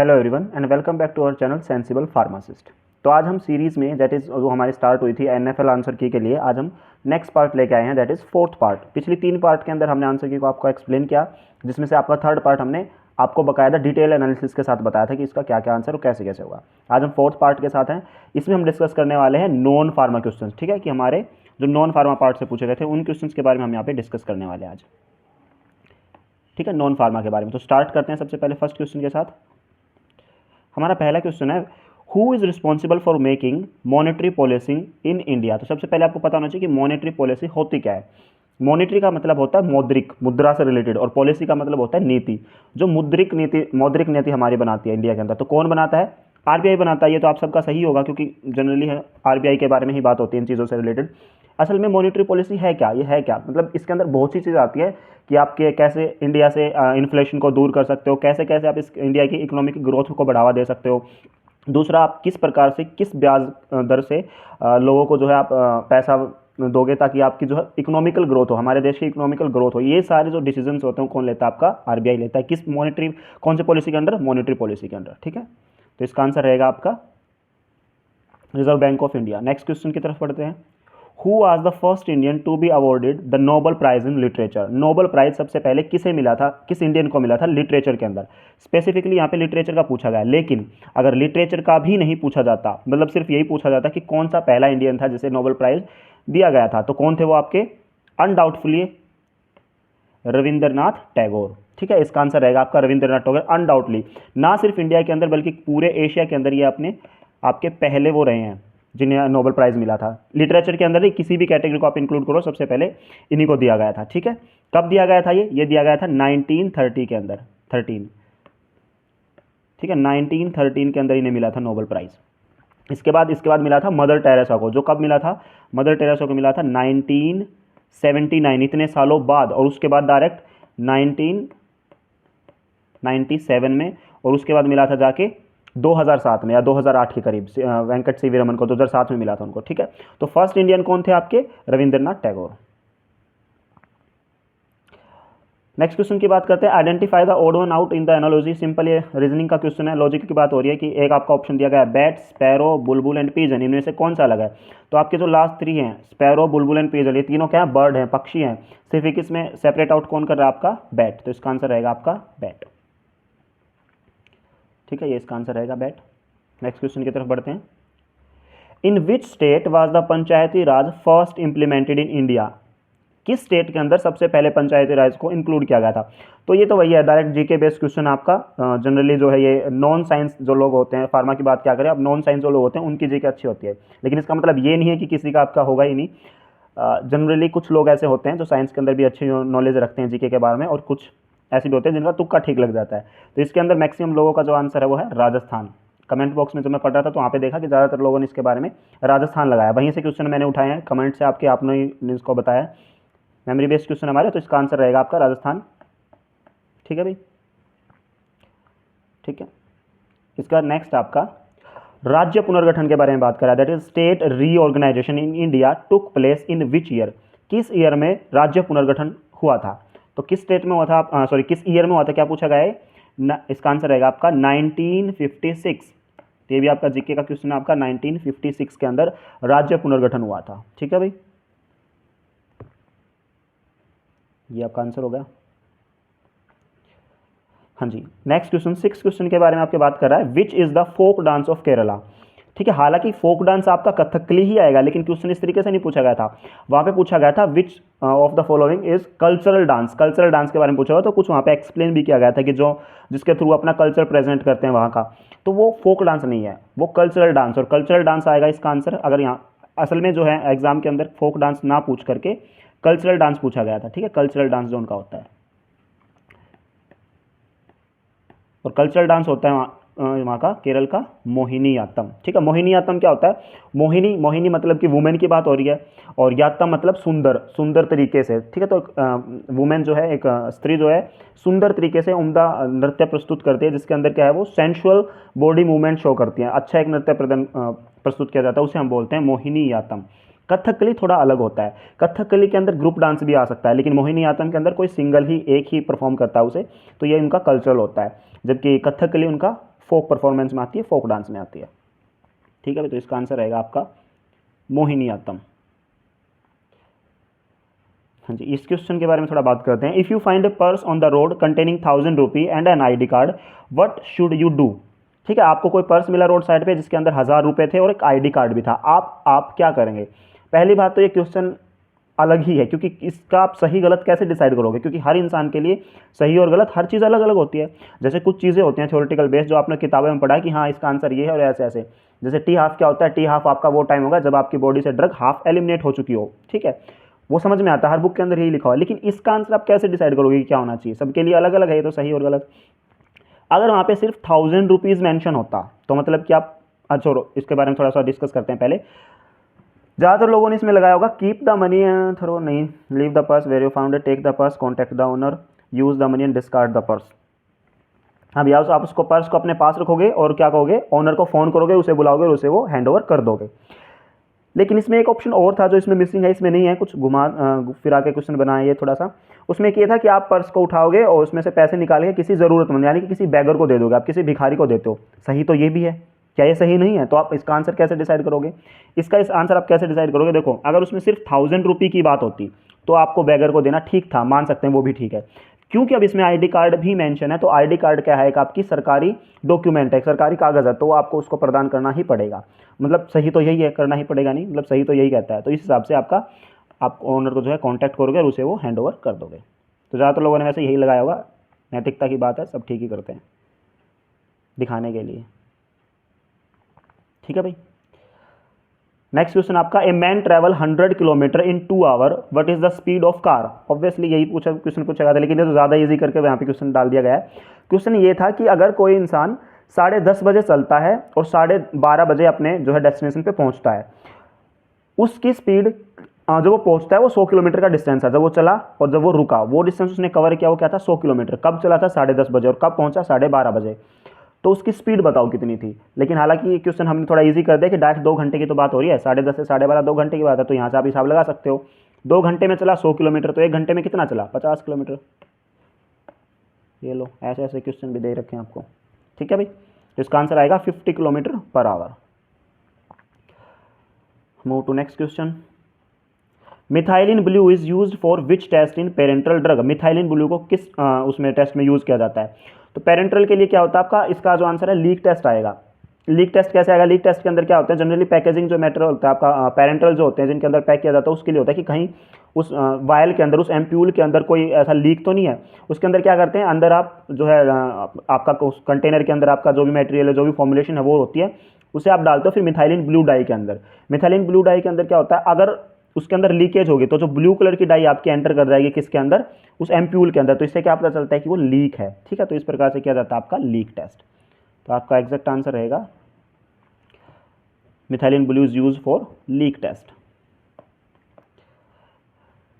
Hello everyone and welcome back to our channel sensible pharmacist. तो आज हम series में दैट इज़ जो हमारी स्टार्ट हुई थी एनएफएल आंसर की के लिए आज हम नेक्स्ट पार्ट लेके आए हैं दैट इज़ फोर्थ पार्ट। पिछली 3 पार्ट के अंदर हमने आंसर की को आपको एक्सप्लेन किया, जिसमें से आपका थर्ड पार्ट हमने आपको बकायदा डिटेल एनालिसिस के साथ बताया था कि इसका क्या क्या आंसर और कैसे कैसे होगा। आज हम फोर्थ पार्ट के साथ हैं, इसमें हम डिस्कस करने वाले हैं नॉन फार्मा क्वेश्चन। ठीक है, कि हमारे जो नॉन फार्मा पार्ट से पूछे गए थे उन क्वेश्चन के बारे में हम यहाँ पे डिस्कस करने वाले हैं आज। ठीक है, नॉन फार्मा के बारे में। तो स्टार्ट करते हैं सबसे पहले फर्स्ट क्वेश्चन के साथ। हमारा पहला क्वेश्चन है who is responsible for making monetary policy in India. तो सबसे पहले आपको पता होना चाहिए कि मॉनेटरी पॉलिसी होती क्या है। मॉनेटरी का मतलब होता है मौद्रिक, मुद्रा से रिलेटेड, और पॉलिसी का मतलब होता है नीति। जो मौद्रिक नीति हमारी बनाती है इंडिया के अंदर, तो कौन बनाता है? आरबीआई बनाता है। ये तो आप सबका सही होगा क्योंकि जनरली है आरबीआई के बारे में ही बात होती है इन चीज़ों से रिलेटेड। असल में मॉनेटरी पॉलिसी है क्या, ये है क्या, मतलब इसके अंदर बहुत सी चीज़ आती है कि आपके कैसे इंडिया से इन्फ्लेशन को दूर कर सकते हो, कैसे कैसे आप इस इंडिया की इकोनॉमिक ग्रोथ को बढ़ावा दे सकते हो। दूसरा, आप किस प्रकार से किस ब्याज दर से लोगों को जो है आप पैसा दोगे ताकि आपकी जो है इकोनॉमिकल ग्रोथ हो, हमारे देश की इकोनॉमिकल ग्रोथ हो। ये सारे जो डिसीजंस होते हैं कौन लेता है? आपका आरबीआई लेता है। किस मॉनेटरी, कौन से पॉलिसी के अंडर? मॉनेटरी पॉलिसी के अंडर। ठीक है, तो इसका आंसर रहेगा आपका reserve bank of India. Next question की तरफ पढ़ते हैं। Who was the first Indian to be awarded the Nobel prize in literature. Nobel prize सबसे पहले किसे मिला था, किस इंडियन को मिला था लिटरेचर के अंदर? स्पेसिफिकली यहाँ पे लिटरेचर का पूछा गया, लेकिन अगर लिटरेचर का भी नहीं पूछा जाता, मतलब सिर्फ यही पूछा जाता कि कौन सा पहला इंडियन था जिसे नोबेल प्राइज दिया गया था, तो कौन थे वो आपके? अनडाउटफुली रविंद्रनाथ टैगोर। ठीक है, इसका आंसर रहेगा आपका रविंद्रनाथ टैगोर। अनडाउटली ना सिर्फ इंडिया के अंदर बल्कि पूरे एशिया के अंदर ये अपने आपके पहले वो रहे हैं जिन्हें नोबेल प्राइज़ मिला था। लिटरेचर के अंदर ही किसी भी कैटेगरी को आप इंक्लूड करो, सबसे पहले इन्हीं को दिया गया था। ठीक है, कब दिया गया था? ये दिया गया था 1930 के अंदर, 13। ठीक है, 1913 के अंदर इन्हें मिला था नोबेल प्राइज़। इसके बाद मिला था मदर टेरेसा को। जो कब मिला था? मदर टेरेसा को मिला था 1979, इतने सालों बाद। और उसके बाद डायरेक्ट 1997 में, और उसके बाद मिला था जाके 2007 में या 2008 के करीब वेंकट सी वी रमन को 2007 में मिला था उनको। ठीक है, तो फर्स्ट इंडियन कौन थे आपके? रविंद्रनाथ टैगोर। नेक्स्ट क्वेश्चन की बात करते हैं। Identify the odd one out in the analogy. Simple ये रीजनिंग का क्वेश्चन है, लॉजिक की बात हो रही है कि एक आपका ऑप्शन दिया गया है bat, sparrow, Bulbul and pigeon, इनमें से कौन सा अलग है? तो आपके जो लास्ट 3 हैं स्पैरो, बुलबुल एंड पीजन, ये तीनों क्या है? बर्ड हैं, पक्षी हैं। सिर्फ एक इसमें सेपरेट आउट कौन कर रहा है? आपका बैट। तो इसका आंसर रहेगा आपका बैट। ठीक है, ये इसका आंसर रहेगा बैट। नेक्स्ट क्वेश्चन की तरफ बढ़ते हैं। In which state was the Panchayati Raj first implemented in India. किस स्टेट के अंदर सबसे पहले पंचायती राज को इंक्लूड किया गया था? तो ये तो वही है, डायरेक्ट जीके बेस्ड क्वेश्चन आपका। जनरली जो है ये नॉन साइंस जो लोग होते हैं, फार्मा की बात क्या करें, अब नॉन साइंस जो लोग होते हैं उनकी जीके अच्छी होती है, लेकिन इसका मतलब ये नहीं है कि किसी का आपका होगा ही नहीं। जनरली कुछ लोग ऐसे होते हैं जो साइंस के अंदर भी अच्छी नॉलेज रखते हैं जीके के बारे में, और कुछ ऐसे भी होते हैं जिनका तुक्का ठीक लग जाता है। तो इसके अंदर मैक्सिमम लोगों का जो आंसर है वो है राजस्थान। कमेंट बॉक्स में जो मैं पढ़ रहा था तो वहाँ पे देखा कि ज़्यादातर लोगों ने इसके बारे में राजस्थान लगाया। वहीं से क्वेश्चन मैंने उठाए हैं कमेंट से, आपके आपने ही इसको बताया, मेमोरी बेस्ड क्वेश्चन हमारे। तो इसका आंसर रहेगा आपका राजस्थान। ठीक है भाई, ठीक है। इसका नेक्स्ट आपका राज्य पुनर्गठन के बारे में बात करा, that is state reorganisation in India took place in which year. किस ईयर में राज्य पुनर्गठन हुआ था? तो किस स्टेट में हुआ था, सॉरी किस ईयर में हुआ था, क्या पूछा गया है? इसका आंसर रहेगा आपका 1956। ये भी आपका जीके का क्वेश्चन है आपका। 1956 के अंदर राज्य पुनर्गठन हुआ था। ठीक है भाई, ये आपका आंसर हो गया। हाँ जी, नेक्स्ट क्वेश्चन 6 क्वेश्चन के बारे में आपके बात कर रहा है। Which is the folk dance of Kerala. ठीक है, हालांकि फोक डांस आपका कथकली ही आएगा, लेकिन क्वेश्चन इस तरीके से नहीं पूछा गया था। वहां पे पूछा गया था which of the following is cultural dance. Cultural dance के बारे में पूछा गया, तो कुछ वहां पे एक्सप्लेन भी किया गया था कि जो जिसके थ्रू अपना कल्चर प्रेजेंट करते हैं वहां का, तो वो फोक डांस नहीं है, वो कल्चरल डांस। और कल्चरल डांस आएगा इसका आंसर। अगर यहाँ असल में जो है एग्जाम के अंदर फोक डांस ना पूछ करके कल्चरल डांस पूछा गया था। ठीक है, कल्चरल डांस जो उनका होता है, और कल्चरल डांस होता है वहाँ का केरल का मोहिनीयाट्टम। ठीक है, मोहिनीयाट्टम क्या होता है? मोहिनी मतलब कि वुमेन की बात हो रही है, और याट्टम मतलब सुंदर, सुंदर तरीके से। ठीक है, तो वुमेन जो है, एक स्त्री जो है सुंदर तरीके से उम्दा नृत्य प्रस्तुत करती है, जिसके अंदर क्या है वो सेंशुअल बॉडी मूवमेंट शो करती है। अच्छा एक नृत्य प्रस्तुत किया जाता है, उसे हम बोलते हैं मोहिनीयाट्टम। कथकली थोड़ा अलग होता है, कथकली के अंदर ग्रुप डांस भी आ सकता है, लेकिन मोहिनीयाट्टम के अंदर कोई सिंगल ही एक ही परफॉर्म करता है उसे, तो ये उनका कल्चरल होता है। जबकि कथकली उनका फोक परफॉर्मेंस में आती है, फोक डांस में आती है। ठीक है भाई, तो इसका आंसर रहेगा आपका मोहिनीअट्टम। हाँ जी, इस क्वेश्चन के बारे में थोड़ा बात करते हैं। If you find a purse on the road containing 1000 rupee and an ID card, what should you do. ठीक है, आपको कोई पर्स मिला रोड साइड पे जिसके अंदर 1000 रुपये थे और एक ID कार्ड भी था, आप क्या करेंगे। पहली बात तो ये क्वेश्चन अलग ही है, क्योंकि इसका आप सही गलत कैसे डिसाइड करोगे, क्योंकि हर इंसान के लिए सही और गलत हर चीज़ अलग अलग होती है। जैसे कुछ चीज़ें होती हैं थ्योरेटिकल बेस जो आपने किताबों में पढ़ा कि हाँ इसका आंसर ये है और ऐसे ऐसे। जैसे टी हाफ क्या होता है, टी हाफ आपका वो टाइम होगा जब आपकी बॉडी से ड्रग हाफ एलिमिनेट हो चुकी हो। ठीक है, वो समझ में आता है, हर बुक के अंदर यही लिखा हुआ है। लेकिन इसका आंसर आप कैसे डिसाइड करोगे कि क्या होना चाहिए, सबके लिए अलग अलग है ये तो सही और गलत। अगर वहाँ पे सिर्फ 1000 रुपीज़ मैंशन होता तो मतलब कि आप, अच्छा छोड़ो, इसके बारे में थोड़ा सा डिस्कस करते हैं पहले। ज़्यादातर लोगों ने इसमें लगाया होगा कीप द मनी थ्रो, नहीं, leave the purse where you found it, take the purse, contact the owner, use the money and discard the purse. हाँ भैया, आप उसको पर्स को अपने पास रखोगे और क्या कहोगे, ओनर को फ़ोन करोगे, उसे बुलाओगे और उसे वो हैंड ओवर कर दोगे। लेकिन इसमें एक ऑप्शन और था जो इसमें मिसिंग है, इसमें नहीं है, कुछ घुमा फिरा के क्वेश्चन बनाया ये थोड़ा सा। उसमें क्या था कि आप पर्स को उठाओगे और उसमें से पैसे निकाल के किसी ज़रूरतमंद यानी कि किसी बेगर को दे दोगे, आप किसी भिखारी को देते हो। सही तो ये भी है, क्या ये सही नहीं है। तो आप इसका आंसर कैसे डिसाइड करोगे, इसका इस आंसर आप कैसे डिसाइड करोगे। देखो, अगर उसमें सिर्फ 1000 रुपये की बात होती तो आपको बेगर को देना ठीक था, मान सकते हैं, वो भी ठीक है। क्योंकि अब इसमें ID कार्ड भी मेंशन है, तो ID कार्ड क्या है, एक आपकी सरकारी डॉक्यूमेंट है, एक सरकारी कागज़ है, तो आपको उसको प्रदान करना ही पड़ेगा। मतलब सही तो यही है, करना ही पड़ेगा नहीं, मतलब सही तो यही कहता है। तो इस हिसाब से आप ओनर को जो है कॉन्टैक्ट करोगे और उसे वो हैंड ओवर कर दोगे। तो ज़्यादातर लोगों ने वैसे यही लगाया होगा, नैतिकता की बात है, सब ठीक ही करते हैं दिखाने के लिए। ठीक है भाई, नेक्स्ट क्वेश्चन आपका, a man travel 100 kilometre in 2 hour, what is the speed of car. Obviously यही क्वेश्चन पूछा गया था, लेकिन ये तो ज़्यादा इजी करके यहाँ पे क्वेश्चन डाल दिया गया है। क्वेश्चन ये था कि अगर कोई इंसान 10:30 बजे चलता है और 12:30 बजे अपने जो है डेस्टिनेशन पे पहुँचता है, उसकी स्पीड जब वो पहुँचता है वो 100 किलोमीटर का डिस्टेंस है। जब वो चला और जब वो रुका, वो डिस्टेंस उसने कवर किया, वो क्या था, 100 किलोमीटर। कब चला था, 10:30 बजे, और कब पहुँचा, 12:30 बजे। तो उसकी स्पीड बताओ कितनी थी। लेकिन हालांकि ये क्वेश्चन हमने थोड़ा इजी कर दिया कि डायरेक्ट 2 घंटे की तो बात हो रही है, 10:30 से 12:30 2 घंटे की बात है, तो यहाँ से आप हिसाब लगा सकते हो। 2 घंटे में चला 100 किलोमीटर, तो 1 घंटे में कितना चला, 50 किलोमीटर। ये लो, ऐसे ऐसे क्वेश्चन भी दे रखे हैं आपको। ठीक है भाई, तो इसका आंसर आएगा 50 kilometre per hour. Move to next question. Methylene blue is used for which test in parenteral drug. Methylene blue को किस उसमें टेस्ट में यूज़ किया जाता है। तो पेरेंटल के लिए क्या होता है आपका, इसका जो आंसर है लीक टेस्ट आएगा। लीक टेस्ट कैसे आएगा, लीक टेस्ट के अंदर क्या होता है, जनरली पैकेजिंग जो मैटर होता है आपका, पेरेंटल जो होते हैं जिनके अंदर पैक किया जाता है, उसके लिए होता है कि कहीं उस वायल के अंदर, उस एम्प्यूल के अंदर कोई ऐसा लीक तो नहीं है। उसके अंदर क्या करते हैं, अंदर आप जो है आपका उस कंटेनर के अंदर आपका जो भी मटेरियल है, जो भी फॉर्मुलेशन है वो होती है, उसे आप डालते हो फिर मिथाइलिन ब्लू डाई के अंदर। मिथाइलिन ब्लू डाई के अंदर क्या होता है, अगर उसके अंदर लीकेज होगी तो जो ब्लू कलर की डाई आपकी एंटर कर जाएगी किसके अंदर, उस एम्प्यूल के अंदर, तो इससे क्या पता चलता है कि वो लीक है। ठीक है, तो इस प्रकार से किया जाता है आपका लीक टेस्ट। तो आपका एग्जैक्ट आंसर रहेगा methylene blue is use for leak test.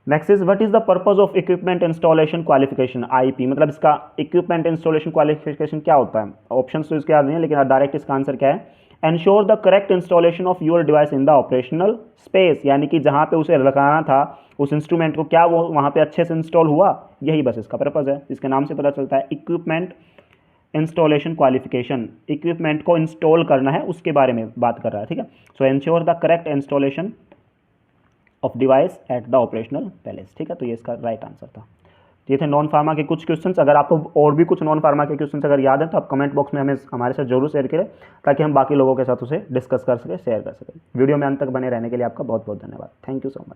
Next is what is the purpose of equipment installation qualification, IP। मतलब इसका इक्विपमेंट इंस्टॉलेशन क्वालिफिकेशन क्या होता है। ऑप्शन तो इसके याद नहीं है, लेकिन डायरेक्ट इसका आंसर क्या है, ensure the correct installation of your device in the operational space. यानी कि जहाँ पे उसे लगाना था उस इंस्ट्रूमेंट को, क्या वो वहाँ पे अच्छे से इंस्टॉल हुआ, यही बस इसका पर्पज़ है। इसके नाम से पता चलता है इक्विपमेंट इंस्टॉलेशन क्वालिफिकेशन, इक्विपमेंट को इंस्टॉल करना है उसके बारे में बात कर रहा है। ठीक है, सो ensure the correct installation of device at the operational palace. ठीक है, तो ये इसका राइट आंसर था। ये थे नॉन फार्मा के कुछ क्वेश्चंस। अगर आपको और भी कुछ नॉन फार्मा के क्वेश्चंस अगर याद है तो आप कमेंट बॉक्स में हमें हमारे साथ जरूर शेयर करें, ताकि हम बाकी लोगों के साथ उसे डिस्कस कर सकें, शेयर कर सकें। वीडियो में अंत तक बने रहने के लिए आपका बहुत बहुत धन्यवाद। Thank you so much.